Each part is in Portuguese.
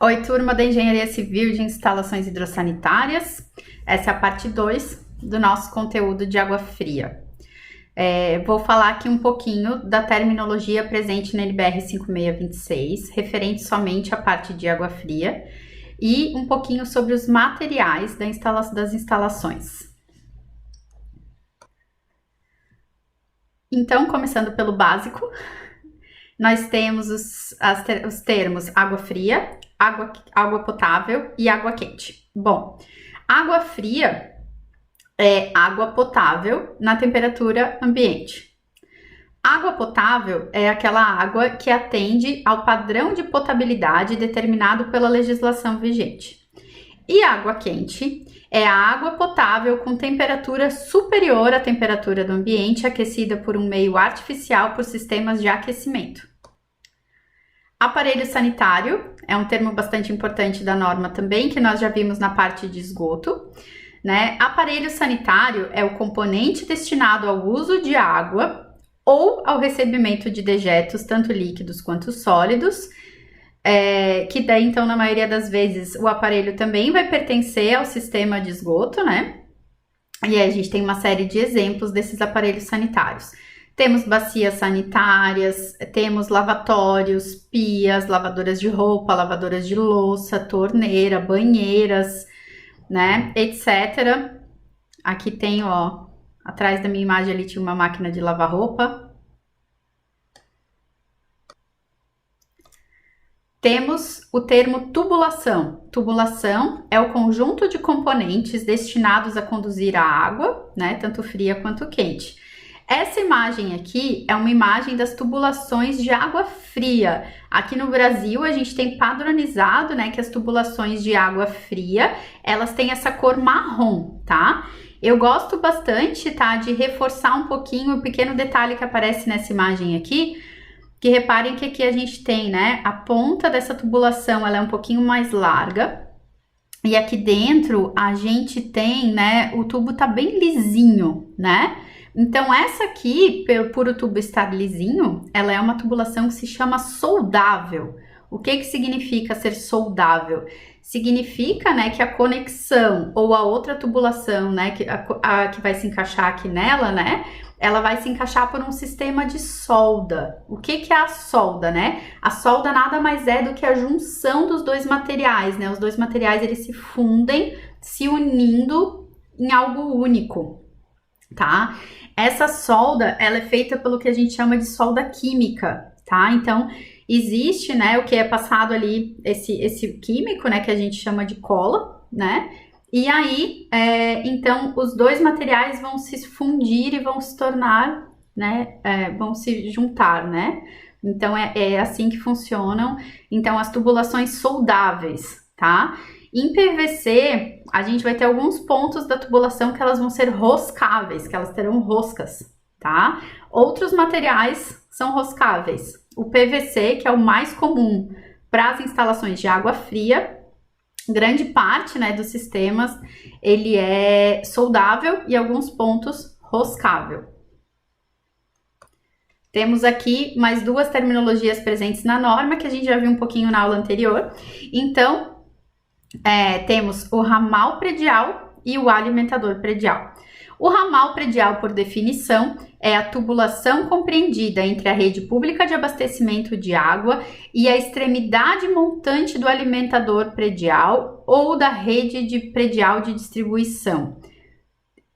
Oi, turma da Engenharia Civil de Instalações Hidrossanitárias. Essa é a parte 2 do nosso conteúdo de água fria. Vou falar aqui um pouquinho da terminologia presente na NBR 5626, referente somente à parte de água fria, e um pouquinho sobre os materiais das instalações. Então, começando pelo básico, nós temos os termos água fria, água potável e água quente. Bom, água fria é água potável na temperatura ambiente. Água potável é aquela água que atende ao padrão de potabilidade determinado pela legislação vigente. E água quente é a água potável com temperatura superior à temperatura do ambiente, aquecida por um meio artificial por sistemas de aquecimento. Aparelho sanitário é um termo bastante importante da norma também, que nós já vimos na parte de esgoto, né? Aparelho sanitário é o componente destinado ao uso de água ou ao recebimento de dejetos, tanto líquidos quanto sólidos, que daí, então, na maioria das vezes, o aparelho também vai pertencer ao sistema de esgoto, né? E aí a gente tem uma série de exemplos desses aparelhos sanitários. Temos bacias sanitárias, temos lavatórios, pias, lavadoras de roupa, lavadoras de louça, torneira, banheiras, né, etc. Aqui tem, ó, atrás da minha imagem ali tinha uma máquina de lavar roupa. Temos o termo tubulação. Tubulação é o conjunto de componentes destinados a conduzir a água, né, tanto fria quanto quente. Essa imagem aqui é uma imagem das tubulações de água fria. Aqui no Brasil, a gente tem padronizado, né, que as tubulações de água fria, elas têm essa cor marrom, tá? Eu gosto bastante, tá, de reforçar um pouquinho o pequeno detalhe que aparece nessa imagem aqui, que reparem que aqui a gente tem, né, a ponta dessa tubulação, ela é um pouquinho mais larga, e aqui dentro a gente tem, né, o tubo tá bem lisinho, né? Então, essa aqui, por o tubo estar lisinho, ela é uma tubulação que se chama soldável. O que significa ser soldável? Significa, né, que a conexão ou a outra tubulação, né, que vai se encaixar aqui nela, né, ela vai se encaixar por um sistema de solda. O que é a solda, né? A solda nada mais é do que a junção dos dois materiais, né? Os dois materiais, eles se fundem, se unindo em algo único, tá? Essa solda, ela é feita pelo que a gente chama de solda química, tá? Então, existe, né, o que é passado ali, esse químico, né, que a gente chama de cola, né? E aí, então, os dois materiais vão se fundir e vão se tornar, né, vão se juntar, né? Então, é assim que funcionam, então, as tubulações soldáveis, tá? Em PVC, a gente vai ter alguns pontos da tubulação que elas vão ser roscáveis, que elas terão roscas, tá? Outros materiais são roscáveis. O PVC, que é o mais comum para as instalações de água fria, grande parte, né, dos sistemas, ele é soldável e alguns pontos roscável. Temos aqui mais duas terminologias presentes na norma, que a gente já viu um pouquinho na aula anterior. Então, temos o ramal predial e o alimentador predial. O ramal predial, por definição, é a tubulação compreendida entre a rede pública de abastecimento de água e a extremidade montante do alimentador predial ou da rede predial de distribuição.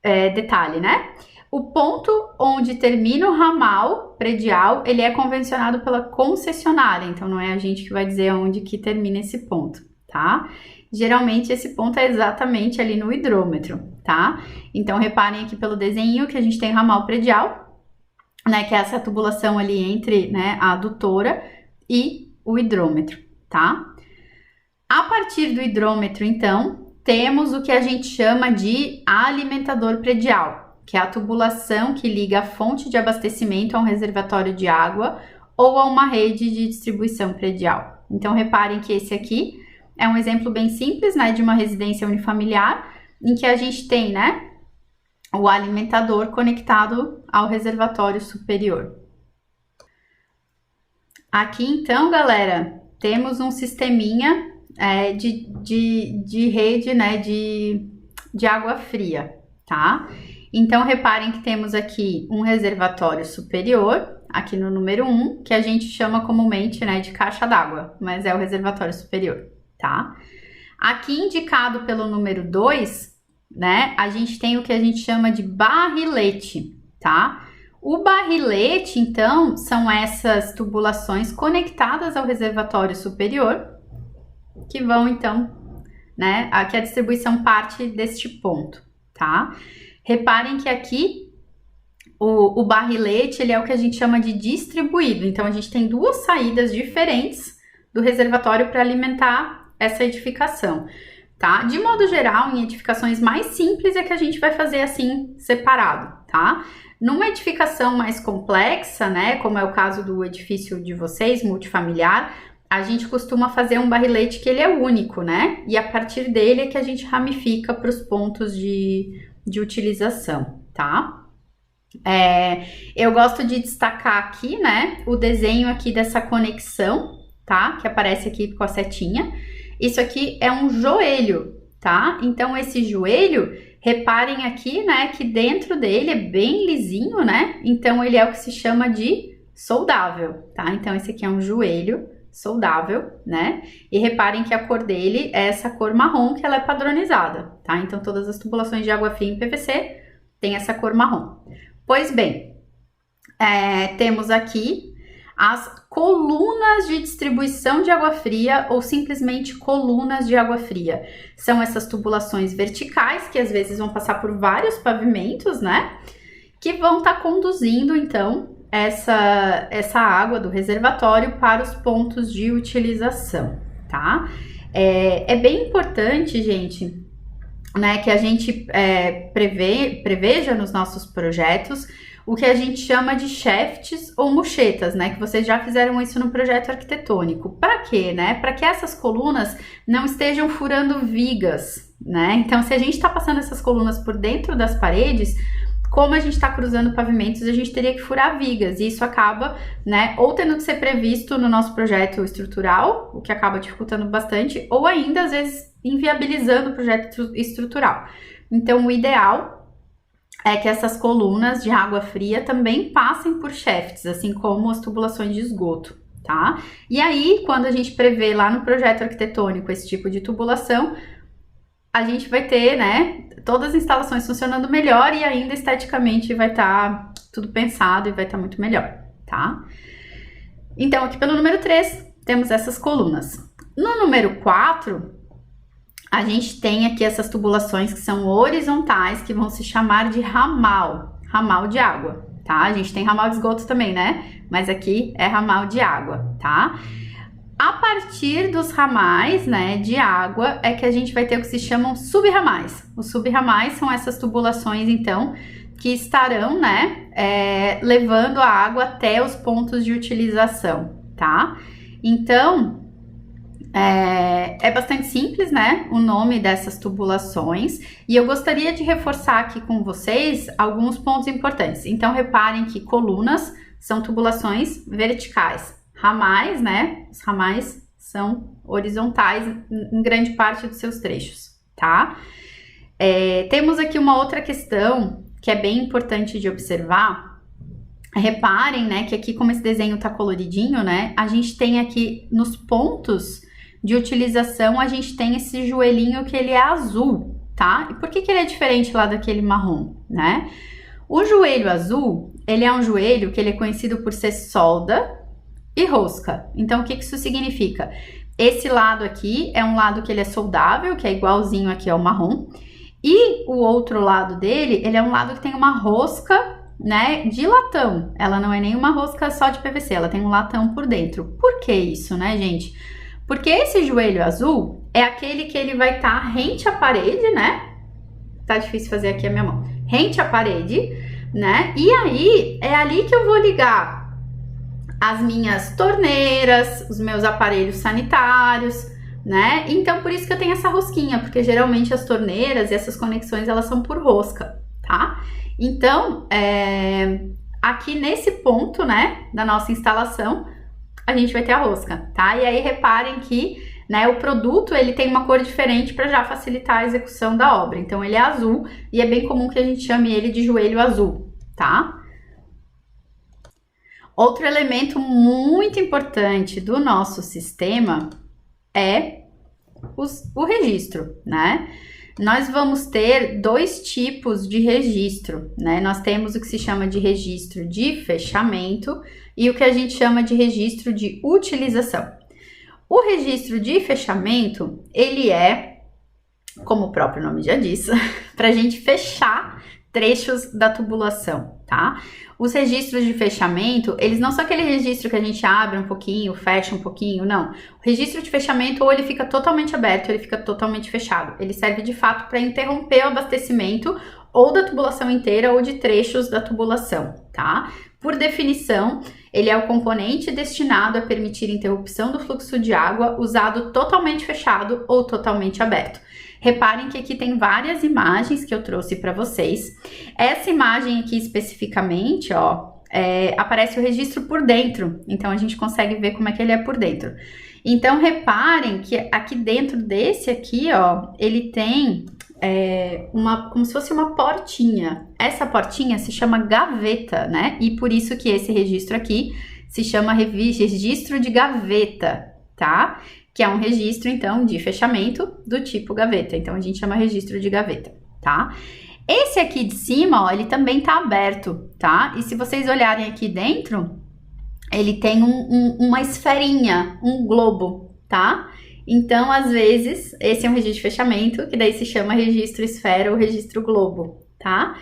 Detalhe, né? O ponto onde termina o ramal predial, ele é convencionado pela concessionária, então não é a gente que vai dizer onde que termina esse ponto, tá? Geralmente esse ponto é exatamente ali no hidrômetro, tá? Então reparem aqui pelo desenho que a gente tem ramal predial, né, que é essa tubulação ali entre, né, a adutora e o hidrômetro, tá? A partir do hidrômetro, então, temos o que a gente chama de alimentador predial, que é a tubulação que liga a fonte de abastecimento a um reservatório de água ou a uma rede de distribuição predial. Então reparem que esse aqui é um exemplo bem simples, né, de uma residência unifamiliar, em que a gente tem, né, o alimentador conectado ao reservatório superior. Aqui, então, galera, temos um sisteminha de rede, né, de água fria, tá? Então, reparem que temos aqui um reservatório superior, aqui no número 1, que a gente chama comumente, né, de caixa d'água, mas é o reservatório superior, tá? Aqui indicado pelo número 2, né, a gente tem o que a gente chama de barrilete, tá? O barrilete, então, são essas tubulações conectadas ao reservatório superior, que vão, então, né, aqui a distribuição parte deste ponto, tá? Reparem que aqui o barrilete, ele é o que a gente chama de distribuído. Então, a gente tem duas saídas diferentes do reservatório para alimentar essa edificação, tá? De modo geral, em edificações mais simples é que a gente vai fazer assim, separado, tá? Numa edificação mais complexa, né, como é o caso do edifício de vocês, multifamiliar, a gente costuma fazer um barrilete que ele é único, né? E a partir dele é que a gente ramifica para os pontos de utilização, tá? Eu gosto de destacar aqui, né, o desenho aqui dessa conexão, tá? Que aparece aqui com a setinha. Isso aqui é um joelho, tá? Então, esse joelho, reparem aqui, né, que dentro dele é bem lisinho, né? Então, ele é o que se chama de soldável, tá? Então, esse aqui é um joelho soldável, né? E reparem que a cor dele é essa cor marrom, que ela é padronizada, tá? Então, todas as tubulações de água fria em PVC têm essa cor marrom. Pois bem, temos aqui as colunas de distribuição de água fria ou simplesmente colunas de água fria. São essas tubulações verticais que às vezes vão passar por vários pavimentos, né? Que vão estar conduzindo, então, essa água do reservatório para os pontos de utilização, tá? É bem importante, gente, né, que a gente preveja nos nossos projetos o que a gente chama de shafts ou muchetas, né, que vocês já fizeram isso no projeto arquitetônico. Para quê, né? Para que essas colunas não estejam furando vigas, né? Então, se a gente está passando essas colunas por dentro das paredes, como a gente está cruzando pavimentos, a gente teria que furar vigas, e isso acaba, né, ou tendo que ser previsto no nosso projeto estrutural, o que acaba dificultando bastante, ou ainda, às vezes, inviabilizando o projeto estrutural. Então, o ideal é que essas colunas de água fria também passem por shafts, assim como as tubulações de esgoto, tá? E aí, quando a gente prevê lá no projeto arquitetônico esse tipo de tubulação, a gente vai ter, né, todas as instalações funcionando melhor e ainda esteticamente vai estar tudo pensado e vai estar muito melhor, tá? Então, aqui pelo número 3, temos essas colunas. No número 4, a gente tem aqui essas tubulações que são horizontais, que vão se chamar de ramal de água, tá? A gente tem ramal de esgoto também, né? Mas aqui é ramal de água, tá? A partir dos ramais, né, de água, é que a gente vai ter o que se chamam subramais. Os subramais são essas tubulações, então, que estarão, né, levando a água até os pontos de utilização, tá? Então, é bastante simples, né, o nome dessas tubulações, e eu gostaria de reforçar aqui com vocês alguns pontos importantes. Então, reparem que colunas são tubulações verticais. Ramais, né? Os ramais são horizontais em grande parte dos seus trechos, tá? Temos aqui uma outra questão que é bem importante de observar. Reparem, né, que aqui como esse desenho tá coloridinho, né, a gente tem aqui nos pontos de utilização, a gente tem esse joelhinho que ele é azul, tá? E por que ele é diferente lá daquele marrom, né? O joelho azul, ele é um joelho que ele é conhecido por ser solda e rosca. Então, o que isso significa? Esse lado aqui é um lado que ele é soldável, que é igualzinho aqui ao marrom, e o outro lado dele, ele é um lado que tem uma rosca, né, de latão. Ela não é nem uma rosca só de PVC, ela tem um latão por dentro. Por que isso, né, gente? Porque esse joelho azul é aquele que ele vai estar rente à parede, né? Tá difícil fazer aqui a minha mão. Rente à parede, né? E aí, é ali que eu vou ligar as minhas torneiras, os meus aparelhos sanitários, né? Então, por isso que eu tenho essa rosquinha, porque geralmente as torneiras e essas conexões, elas são por rosca, tá? Então, aqui nesse ponto, né, da nossa instalação, a gente vai ter a rosca, tá? E aí, reparem que né? O produto, ele tem uma cor diferente para já facilitar a execução da obra. Então, ele é azul e é bem comum que a gente chame ele de joelho azul, tá? Outro elemento muito importante do nosso sistema é o registro, né? Nós vamos ter dois tipos de registro, né? Nós temos o que se chama de registro de fechamento e o que a gente chama de registro de utilização. O registro de fechamento, ele é, como o próprio nome já diz, para a gente fechar trechos da tubulação, tá? Os registros de fechamento, eles não são aquele registro que a gente abre um pouquinho, fecha um pouquinho, não. O registro de fechamento, ou ele fica totalmente aberto, ou ele fica totalmente fechado. Ele serve de fato para interromper o abastecimento ou da tubulação inteira ou de trechos da tubulação, tá? Por definição, ele é o componente destinado a permitir interrupção do fluxo de água usado totalmente fechado ou totalmente aberto. Reparem que aqui tem várias imagens que eu trouxe para vocês. Essa imagem aqui especificamente, ó, aparece o registro por dentro. Então, a gente consegue ver como é que ele é por dentro. Então, reparem que aqui dentro desse aqui, ó, ele tem como se fosse uma portinha. Essa portinha se chama gaveta, né? E por isso que esse registro aqui se chama registro de gaveta, tá? Que é um registro, então, de fechamento do tipo gaveta. Então, a gente chama registro de gaveta, tá? Esse aqui de cima, ó, ele também tá aberto, tá? E se vocês olharem aqui dentro, ele tem uma esferinha, um globo, tá? Então, às vezes, esse é um registro de fechamento, que daí se chama registro esfera ou registro globo, tá?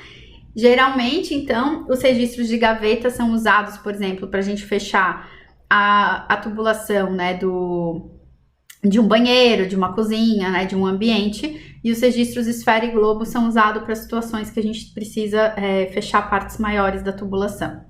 Geralmente, então, os registros de gaveta são usados, por exemplo, para a gente fechar a tubulação, né, de um banheiro, de uma cozinha, né, de um ambiente, e os registros esfera e globo são usados para situações que a gente precisa fechar partes maiores da tubulação.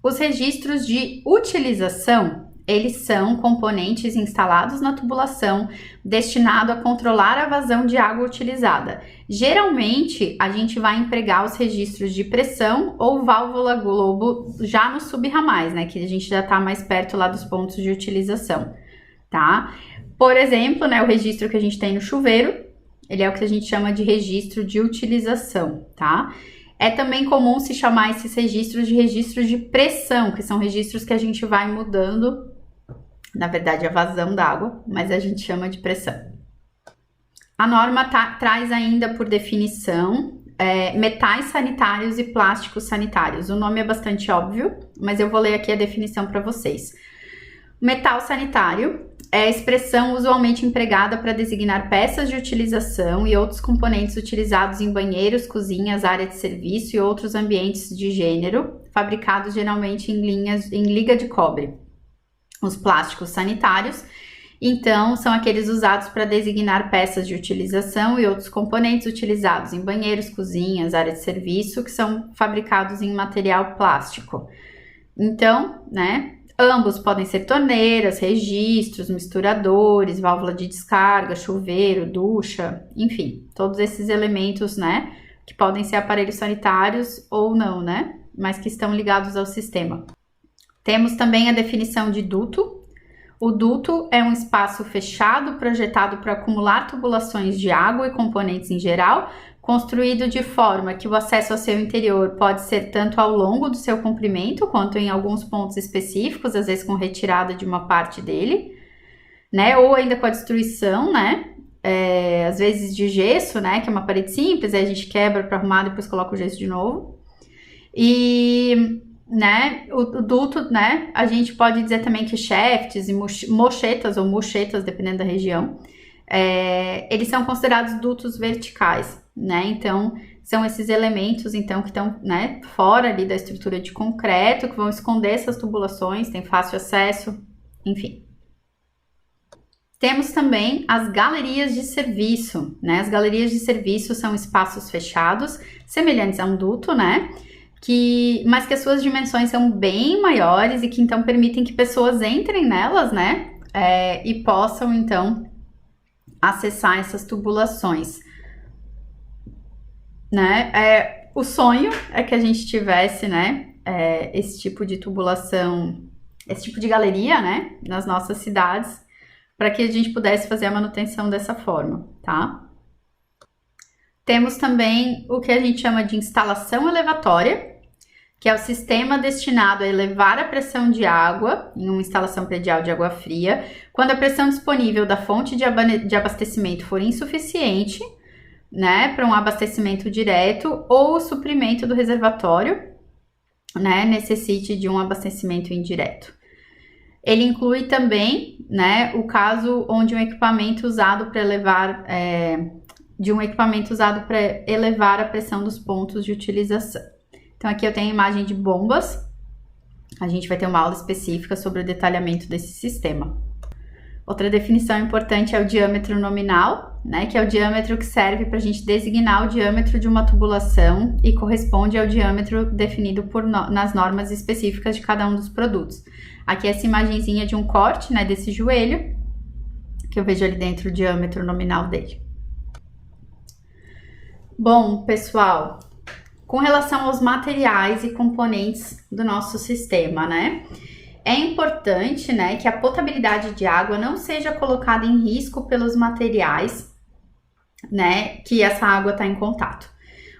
Os registros de utilização, eles são componentes instalados na tubulação destinado a controlar a vazão de água utilizada. Geralmente, a gente vai empregar os registros de pressão ou válvula globo já nos subramais, né, que a gente já está mais perto lá dos pontos de utilização, tá? Por exemplo, né, o registro que a gente tem no chuveiro, ele é o que a gente chama de registro de utilização, tá? É também comum se chamar esses registros de pressão, que são registros que a gente vai mudando, na verdade, a vazão d'água, mas a gente chama de pressão. A norma traz ainda por definição metais sanitários e plásticos sanitários. O nome é bastante óbvio, mas eu vou ler aqui a definição para vocês. Metal sanitário é a expressão usualmente empregada para designar peças de utilização e outros componentes utilizados em banheiros, cozinhas, área de serviço e outros ambientes de gênero, fabricados geralmente em liga de cobre. Os plásticos sanitários, então, são aqueles usados para designar peças de utilização e outros componentes utilizados em banheiros, cozinhas, área de serviço, que são fabricados em material plástico. Então, né, ambos podem ser torneiras, registros, misturadores, válvula de descarga, chuveiro, ducha, enfim, todos esses elementos, né, que podem ser aparelhos sanitários ou não, né, mas que estão ligados ao sistema. Temos também a definição de duto. O duto é um espaço fechado projetado para acumular tubulações de água e componentes em geral, construído de forma que o acesso ao seu interior pode ser tanto ao longo do seu comprimento, quanto em alguns pontos específicos, às vezes com retirada de uma parte dele, né? Ou ainda com a destruição, né? Às vezes de gesso, né? Que é uma parede simples, aí a gente quebra para arrumar, depois coloca o gesso de novo. E, né, o duto, né? A gente pode dizer também que shafts e mochetas ou muchetas, dependendo da região, eles são considerados dutos verticais, né? Então, são esses elementos, então, que estão, né, fora ali da estrutura de concreto, que vão esconder essas tubulações, tem fácil acesso, enfim. Temos também as galerias de serviço, né? As galerias de serviço são espaços fechados, semelhantes a um duto, né? Mas que as suas dimensões são bem maiores e que, então, permitem que pessoas entrem nelas, né? E possam, então, acessar essas tubulações, né? O sonho é que a gente tivesse, né, esse tipo de tubulação esse tipo de galeria, né, nas nossas cidades, para que a gente pudesse fazer a manutenção dessa forma, tá? Temos também o que a gente chama de instalação elevatória, que é o sistema destinado a elevar a pressão de água em uma instalação predial de água fria, quando a pressão disponível da fonte de abastecimento for insuficiente, né, para um abastecimento direto, ou o suprimento do reservatório, né, necessite de um abastecimento indireto. Ele inclui também, né, o caso onde um equipamento usado para elevar a pressão dos pontos de utilização. Então aqui eu tenho a imagem de bombas. A gente vai ter uma aula específica sobre o detalhamento desse sistema. Outra definição importante é o diâmetro nominal, né, que é o diâmetro que serve para a gente designar o diâmetro de uma tubulação e corresponde ao diâmetro definido nas normas específicas de cada um dos produtos. Aqui essa imagenzinha de um corte, né, desse joelho, que eu vejo ali dentro o diâmetro nominal dele. Bom, pessoal, com relação aos materiais e componentes do nosso sistema, né? É importante, né, que a potabilidade de água não seja colocada em risco pelos materiais, né, que essa água está em contato.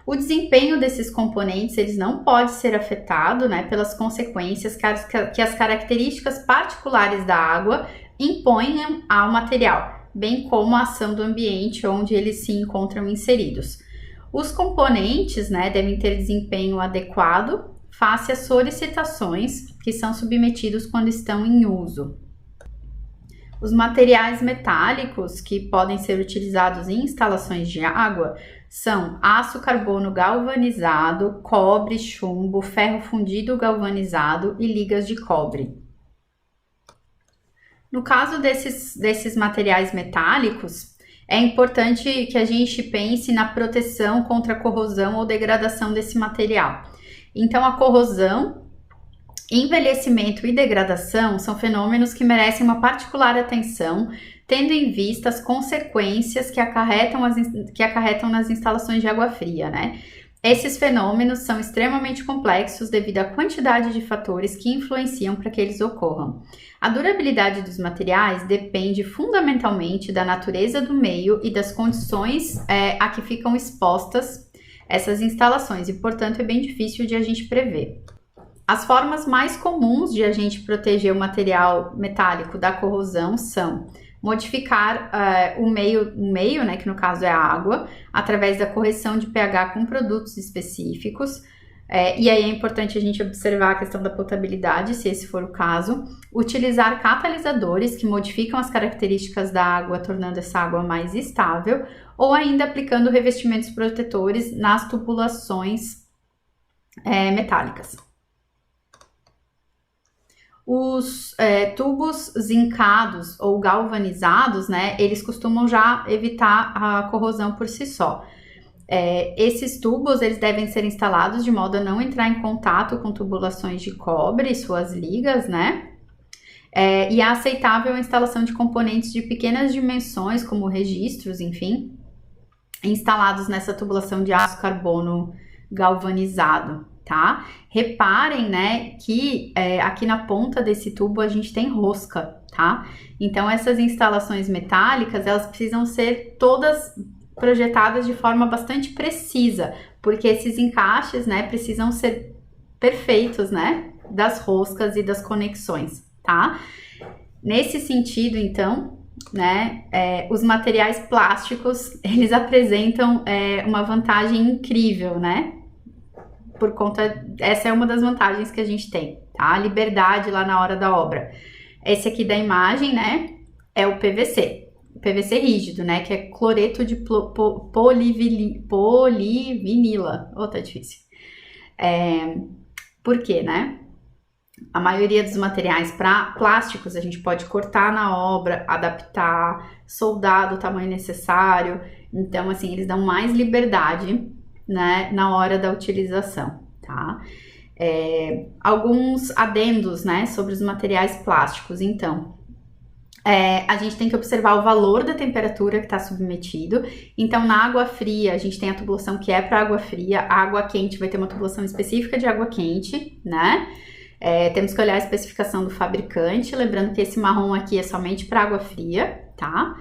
O desempenho desses componentes, eles não pode ser afetado, né, pelas consequências que as características particulares da água impõem ao material, bem como a ação do ambiente onde eles se encontram inseridos. Os componentes, né, devem ter desempenho adequado face às solicitações que são submetidos quando estão em uso. Os materiais metálicos que podem ser utilizados em instalações de água são aço carbono galvanizado, cobre, chumbo, ferro fundido galvanizado e ligas de cobre. No caso desses materiais metálicos, é importante que a gente pense na proteção contra a corrosão ou degradação desse material. Então, a corrosão, envelhecimento e degradação são fenômenos que merecem uma particular atenção, tendo em vista as consequências que acarretam nas instalações de água fria, né? Esses fenômenos são extremamente complexos devido à quantidade de fatores que influenciam para que eles ocorram. A durabilidade dos materiais depende fundamentalmente da natureza do meio e das condições a que ficam expostas essas instalações e, portanto, é bem difícil de a gente prever. As formas mais comuns de a gente proteger o material metálico da corrosão são modificar o meio, né, que no caso é a água, através da correção de pH com produtos específicos. E aí é importante a gente observar a questão da potabilidade, se esse for o caso. Utilizar catalisadores que modificam as características da água, tornando essa água mais estável, ou ainda aplicando revestimentos protetores nas tubulações metálicas. Os tubos zincados ou galvanizados, né, eles costumam já evitar a corrosão por si só. Esses tubos, eles devem ser instalados de modo a não entrar em contato com tubulações de cobre e suas ligas, né? E é aceitável a instalação de componentes de pequenas dimensões, como registros, enfim, instalados nessa tubulação de aço carbono galvanizado, tá? Reparem, né, que aqui na ponta desse tubo a gente tem rosca, tá? Então, essas instalações metálicas, elas precisam ser todas projetadas de forma bastante precisa, porque esses encaixes, né, precisam ser perfeitos, né, das roscas e das conexões, tá? Nesse sentido, então, né, os materiais plásticos, eles apresentam uma vantagem incrível, né? Essa é uma das vantagens que a gente tem, tá? A liberdade lá na hora da obra. Esse aqui da imagem, né, é o PVC. PVC rígido, né, que é cloreto de polivinila. Tá difícil. Por quê, né? A maioria dos materiais plásticos a gente pode cortar na obra, adaptar, soldar do tamanho necessário. Então, assim, eles dão mais liberdade, né, na hora da utilização, tá? Alguns adendos, né, sobre os materiais plásticos. Então, a gente tem que observar o valor da temperatura que está submetido. Então, na água fria, a gente tem a tubulação que é para água fria. A água quente vai ter uma tubulação específica de água quente, né? Temos que olhar a especificação do fabricante, lembrando que esse marrom aqui é somente para água fria, tá?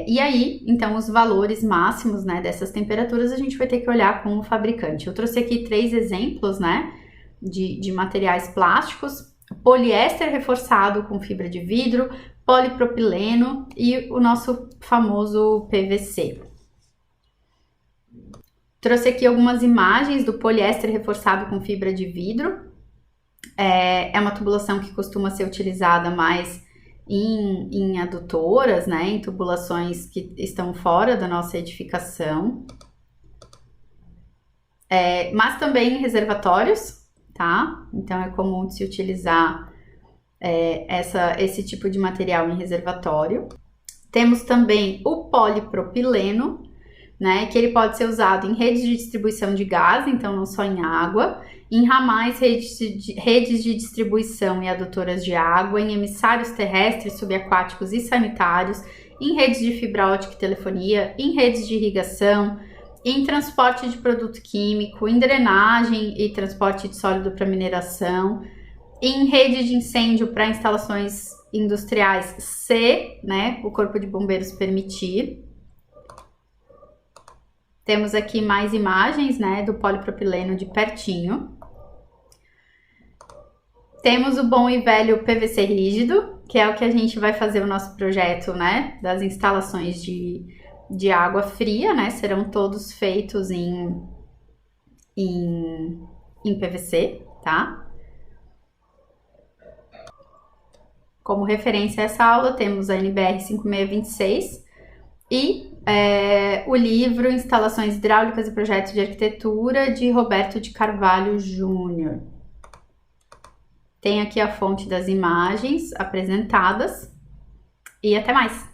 E aí, então, os valores máximos, né, dessas temperaturas a gente vai ter que olhar com o fabricante. Eu trouxe aqui 3 exemplos, né, de materiais plásticos: poliéster reforçado com fibra de vidro, polipropileno e o nosso famoso PVC. Trouxe aqui algumas imagens do poliéster reforçado com fibra de vidro. É uma tubulação que costuma ser utilizada mais em adutoras, né, em tubulações que estão fora da nossa edificação, mas também em reservatórios, tá? Então é comum de se utilizar esse tipo de material em reservatório. Temos também o polipropileno, né, que ele pode ser usado em redes de distribuição de gás, então não só em água, em ramais, redes de distribuição e adutoras de água, em emissários terrestres, subaquáticos e sanitários, em redes de fibra ótica e telefonia, em redes de irrigação, em transporte de produto químico, em drenagem e transporte de sólido para mineração, em rede de incêndio para instalações industriais, se, né, o Corpo de Bombeiros permitir. Temos aqui mais imagens, né, do polipropileno de pertinho. Temos o bom e velho PVC rígido, que é o que a gente vai fazer o nosso projeto, né, das instalações de água fria, né, serão todos feitos em PVC, tá? Como referência a essa aula, temos a NBR 5626 e o livro Instalações Hidráulicas e Projetos de Arquitetura, de Roberto de Carvalho Júnior. Tem aqui a fonte das imagens apresentadas e até mais!